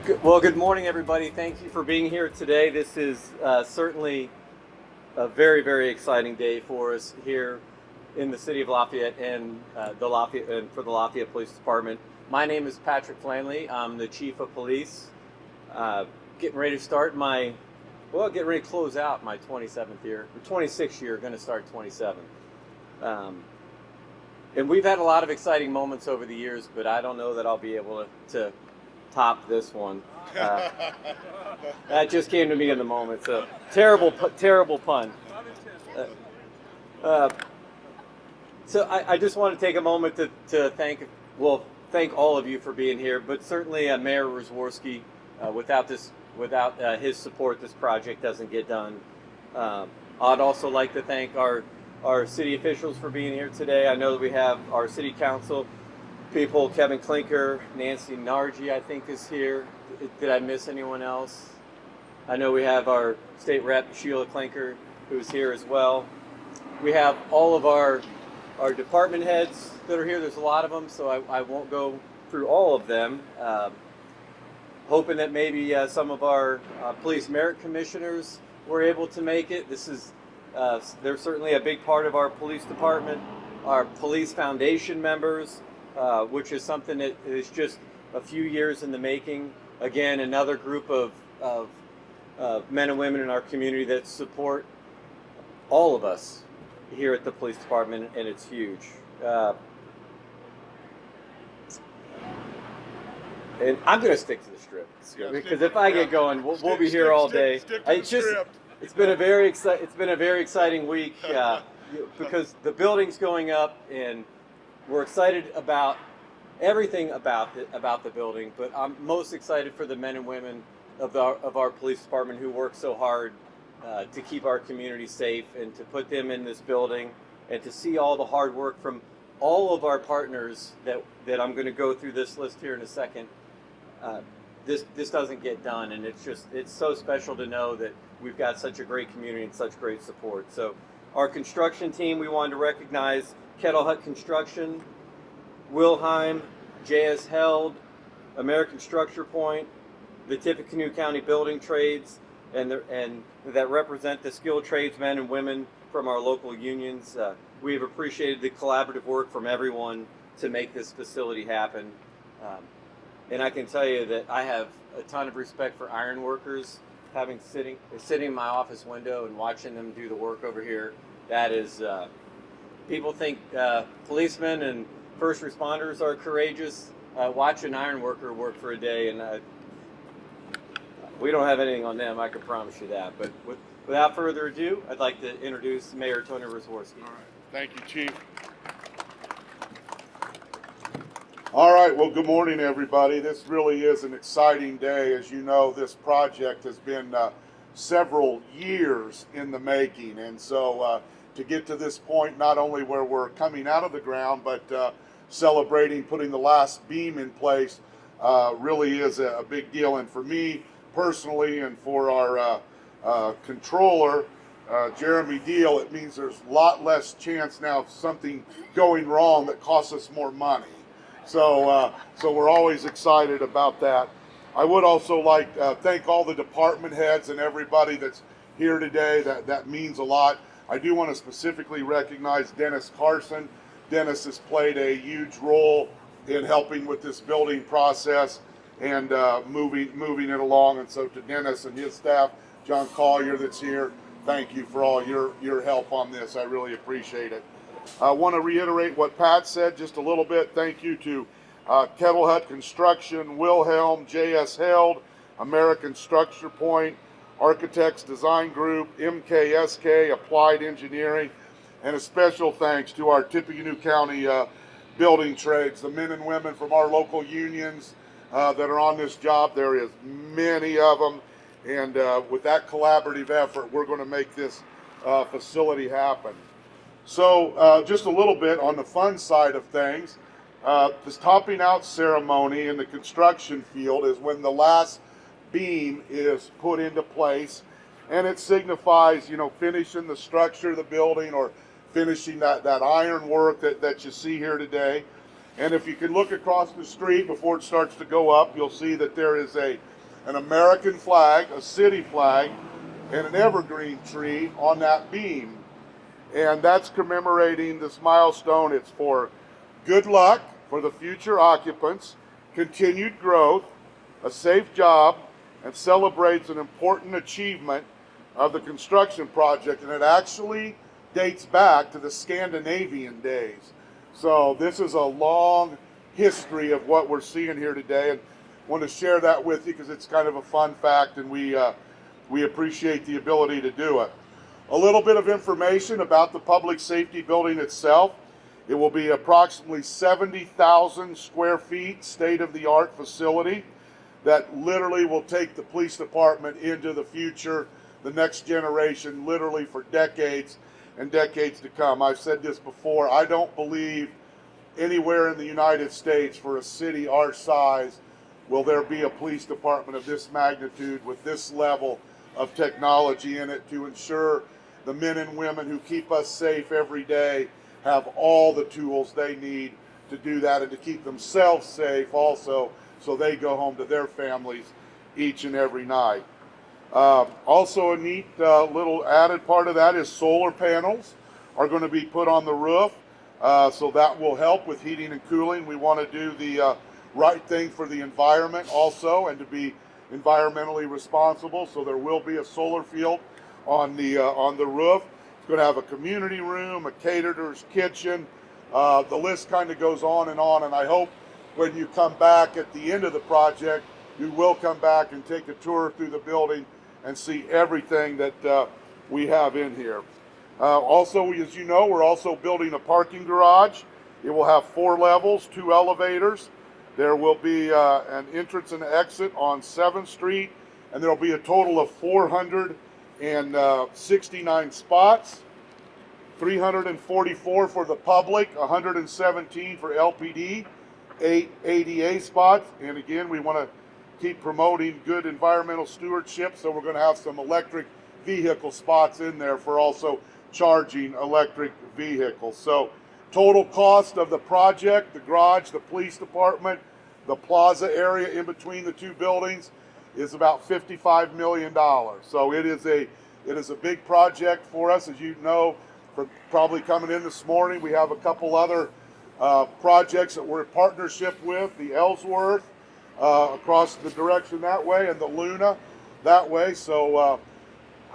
Well, good morning, everybody. Thank you for being here today. This is certainly a very, very exciting day for us here in the City of Lafayette and for the Lafayette Police Department. My name is Patrick Flanley. I'm the Chief of Police. Getting ready to start getting ready to close out my 27th year, or 26th year, going to start 27th. And we've had a lot of exciting moments over the years, but I don't know that I'll be able to top this one. That just came to me in the moment. So terrible pun. So I just want to take a moment to thank all of you for being here, but certainly Mayor Roswarski. Without his support, this project doesn't get done. I'd also like to thank our city officials for being here today. I know that we have our city council people, Kevin Klinker, Nancy Nargi, I think, is here. Did I miss anyone else? I know we have our state rep, Sheila Klinker, who's here as well. We have all of our department heads that are here. There's a lot of them, so I won't go through all of them. Hoping that maybe some of our police merit commissioners were able to make it. They're certainly a big part of our police department. Our police foundation members, which is something that is just a few years in the making. Again, another group of men and women in our community that support all of us here at the police department, and it's huge. And I'm going to stick to the script because if I get going, we'll be here all day. It's been a very exciting week because the building's going up, and we're excited about everything about the building. But I'm most excited for the men and women of our police department who work so hard to keep our community safe and to put them in this building, and to see all the hard work from all of our partners that I'm going to go through this list here in a second. This doesn't get done, and it's so special to know that we've got such a great community and such great support. So our construction team, we wanted to recognize Kettle Hut Construction, Wilheim, J.S. Held, American Structure Point, the Tippecanoe County Building Trades, and that represent the skilled tradesmen and women from our local unions. We've appreciated the collaborative work from everyone to make this facility happen. And I can tell you that I have a ton of respect for iron workers. Sitting in my office window and watching them do the work over here, that is, people think policemen and first responders are courageous. Watch an iron worker work for a day, and we don't have anything on them, I can promise you that. But without further ado, I'd like to introduce Mayor Tony Roswarski. All right. Thank you, Chief. All right, well, good morning, everybody. This really is an exciting day. As you know, this project has been several years in the making. And so to get to this point, not only where we're coming out of the ground, but celebrating putting the last beam in place really is a big deal. And for me personally, and for our controller, Jeremy Deal, it means there's a lot less chance now of something going wrong that costs us more money. So we're always excited about that. I would also like to thank all the department heads and everybody that's here today. That means a lot. I do want to specifically recognize Dennis Carson. Dennis has played a huge role in helping with this building process and moving it along. And so to Dennis and his staff, John Collier that's here, thank you for all your help on this. I really appreciate it. I want to reiterate what Pat said just a little bit. Thank you to Kettle Hut Construction, Wilhelm, J.S. Held, American Structure Point, Architects Design Group, MKSK, Applied Engineering, and a special thanks to our Tippecanoe County building trades, the men and women from our local unions that are on this job. There is many of them, and with that collaborative effort, we're going to make this facility happen. So just a little bit on the fun side of things, this topping out ceremony in the construction field is when the last beam is put into place, and it signifies, finishing the structure of the building or finishing that iron work that you see here today. And if you can look across the street before it starts to go up, you'll see that there is a an American flag, a city flag, and an evergreen tree on that beam. And that's commemorating this milestone. It's for good luck for the future occupants, continued growth, a safe job, and celebrates an important achievement of the construction project. And it actually dates back to the Scandinavian days. So this is a long history of what we're seeing here today, and want to share that with you because it's kind of a fun fact, and we appreciate the ability to do it. A little bit of information about the public safety building itself. It will be approximately 70,000 square feet, state-of-the-art facility that literally will take the police department into the future, the next generation, literally for decades and decades to come. I've said this before, I don't believe anywhere in the United States for a city our size will there be a police department of this magnitude with this level of technology in it to ensure the men and women who keep us safe every day have all the tools they need to do that and to keep themselves safe also, so they go home to their families each and every night. Also a neat little added part of that is solar panels are going to be put on the roof, so that will help with heating and cooling. We want to do the right thing for the environment also, and to be environmentally responsible, so there will be a solar field on the roof. It's going to have a community room, a caterer's kitchen. The list kind of goes on, and I hope when you come back at the end of the project, you will come back and take a tour through the building and see everything that we have in here. Also, as you know, we're also building a parking garage. It will have 4 levels, 2 elevators. There will be an entrance and exit on 7th Street, and there will be a total of 469 spots, 344 for the public, 117 for LPD, 8 ADA spots. And again, we want to keep promoting good environmental stewardship, so we're going to have some electric vehicle spots in there for also charging electric vehicles. So total cost of the project, the garage, the police department, the plaza area in between the 2 buildings is about $55 million. So it is a big project for us. As you know, for probably coming in this morning, we have a couple other projects that we're in partnership with, the Ellsworth across the direction that way, and the Luna that way. So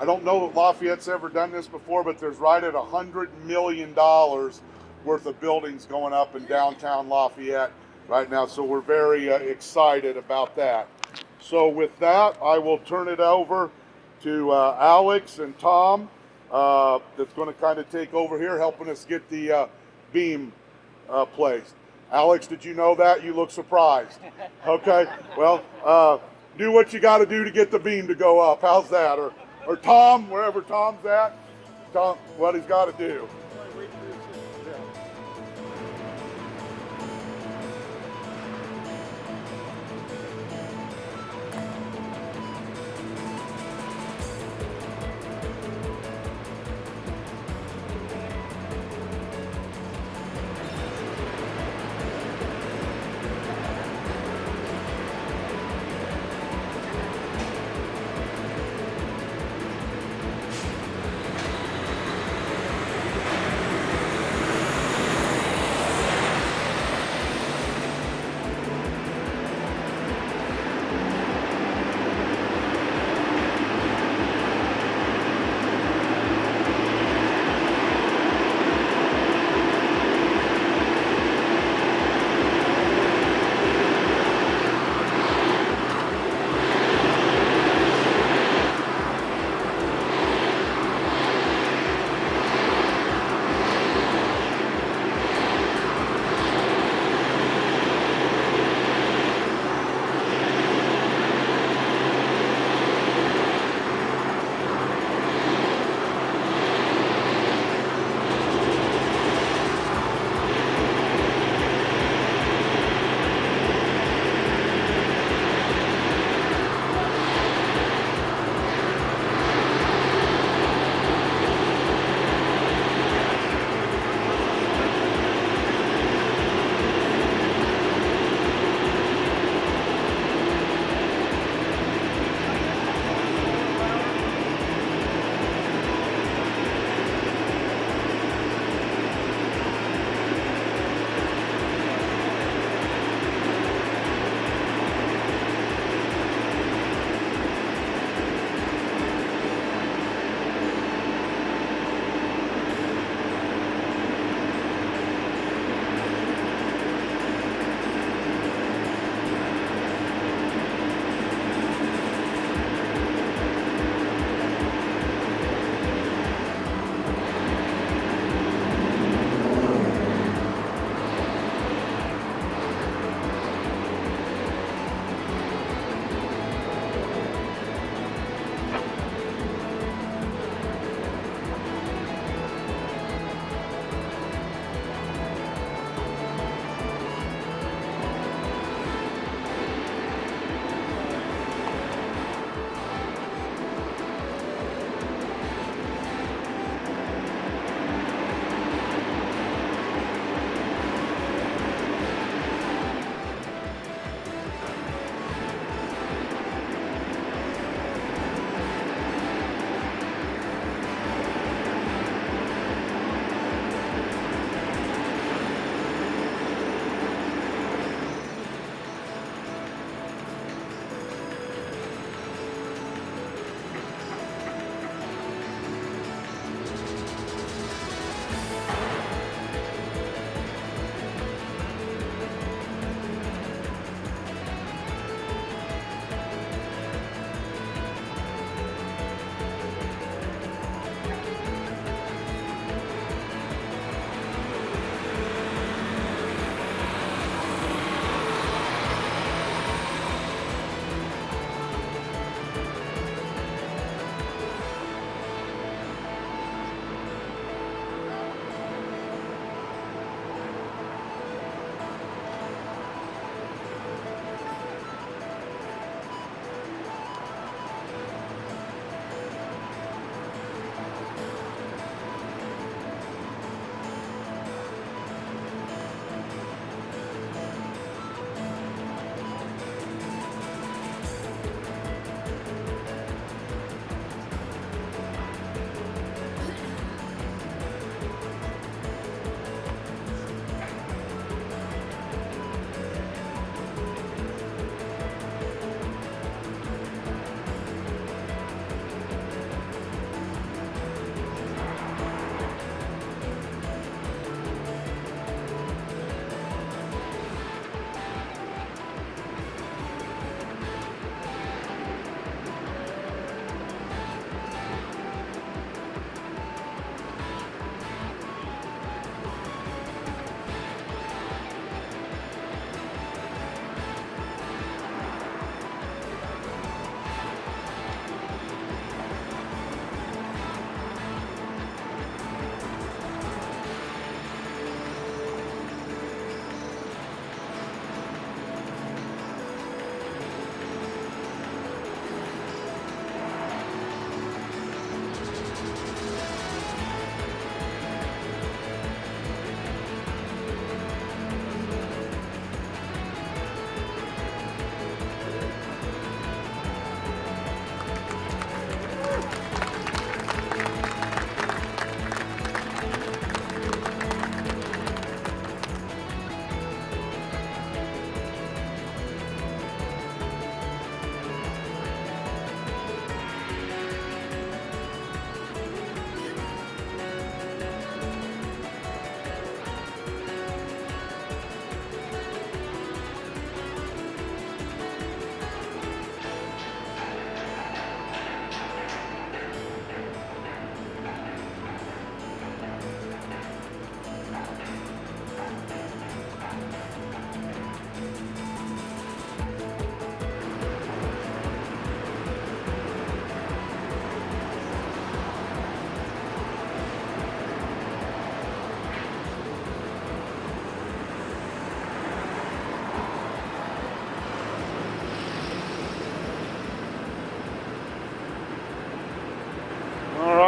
I don't know that Lafayette's ever done this before, but there's right at $100 million worth of buildings going up in downtown Lafayette right now. So we're very excited about that. So with that, I will turn it over to Alex and Tom that's going to kind of take over here, helping us get the beam placed. Alex, did you know that? You look surprised. Okay, well, do what you got to do to get the beam to go up. How's that? Or Tom, wherever Tom's at, Tom, what he's got to do.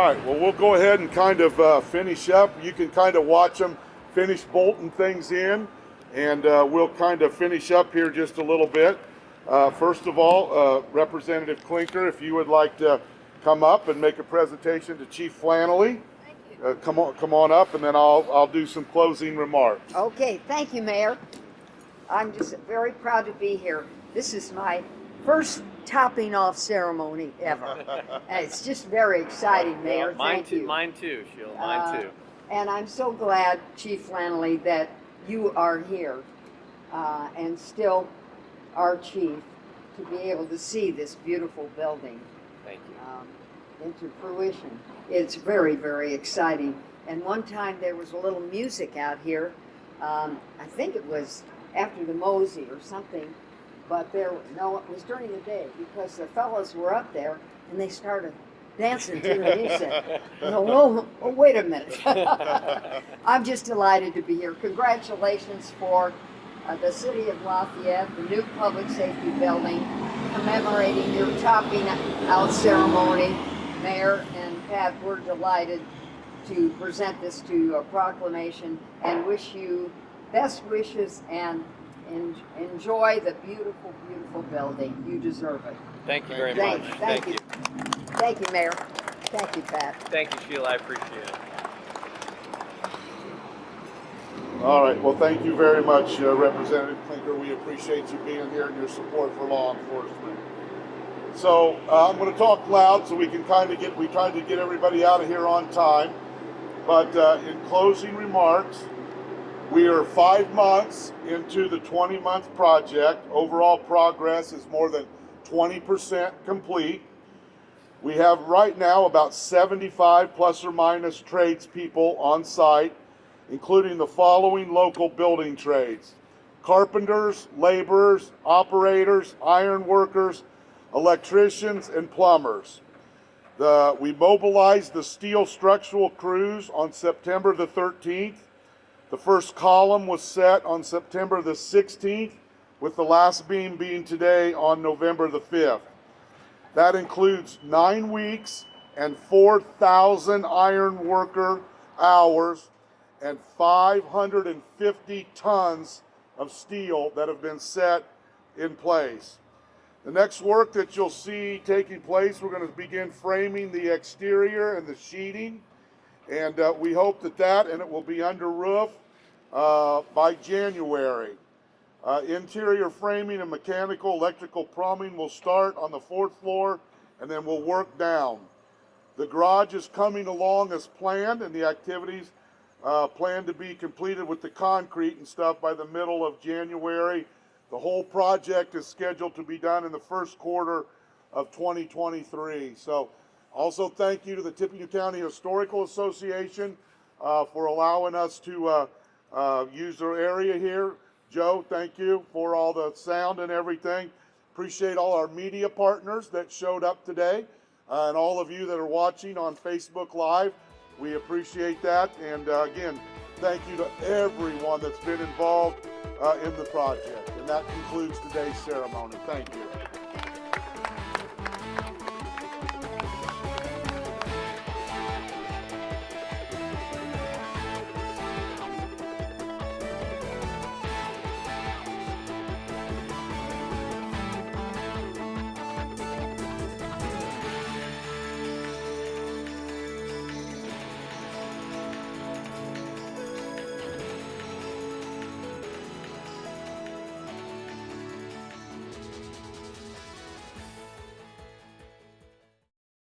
right, well, we'll go ahead and kind of finish up. You can kind of watch them finish bolting things in, and we'll kind of finish up here just a little bit. First of all, Representative Clinker, if you would like to come up and make a presentation to Chief Flannelly. Come on up, and then I'll do some closing remarks. Okay, thank you, Mayor. I'm just very proud to be here. This is my first topping off ceremony ever. And it's just very exciting, Mayor. Well, mine thank too. you. Mine too, Sheila. Mine too. And I'm so glad, Chief Flannelly, that you are here and still our chief to be able to see this beautiful building. Thank you. Into fruition. It's very, very exciting. And one time there was a little music out here. I think it was after the Mosey or something, but it was during the day because the fellows were up there and they started dancing to the music. Oh, wait a minute. I'm just delighted to be here. Congratulations for the City of Lafayette, the new public safety building, commemorating your topping out ceremony. Mayor and Pat, we're delighted to present this to you, a proclamation, and wish you best wishes and enjoy the beautiful, beautiful building. You deserve it. Thank you very much. Thank you. Thank you, Mayor. Thank you, Pat. Thank you, Sheila. I appreciate it. All right, well, thank you very much, Representative Clinker. We appreciate you being here and your support for law enforcement. So I'm going to talk loud so we tried to get everybody out of here on time. But in closing remarks, we are 5 months into the 20-month project. Overall progress is more than 20% complete. We have right now about 75 plus or minus tradespeople on site, including the following local building trades: carpenters, laborers, operators, iron workers, electricians, and plumbers. We mobilized the steel structural crews on September the 13th. The first column was set on September the 16th, with the last beam being today on November the 5th. That includes 9 weeks and 4,000 iron worker hours and 550 tons of steel that have been set in place. The next work that you'll see taking place, we're going to begin framing the exterior and the sheeting, and we hope that and it will be under roof by January. Interior framing and mechanical, electrical plumbing will start on the 4th floor, and then we'll work down. The garage is coming along as planned, and the activities planned to be completed with the concrete and stuff by the middle of January. The whole project is scheduled to be done in the first quarter of 2023. So also thank you to the Tippecanoe County Historical Association for allowing us to use their area here. Joe, thank you for all the sound and everything. Appreciate all our media partners that showed up today and all of you that are watching on Facebook Live. We appreciate that. And again, thank you to everyone that's been involved in the project. And that concludes today's ceremony. Thank you.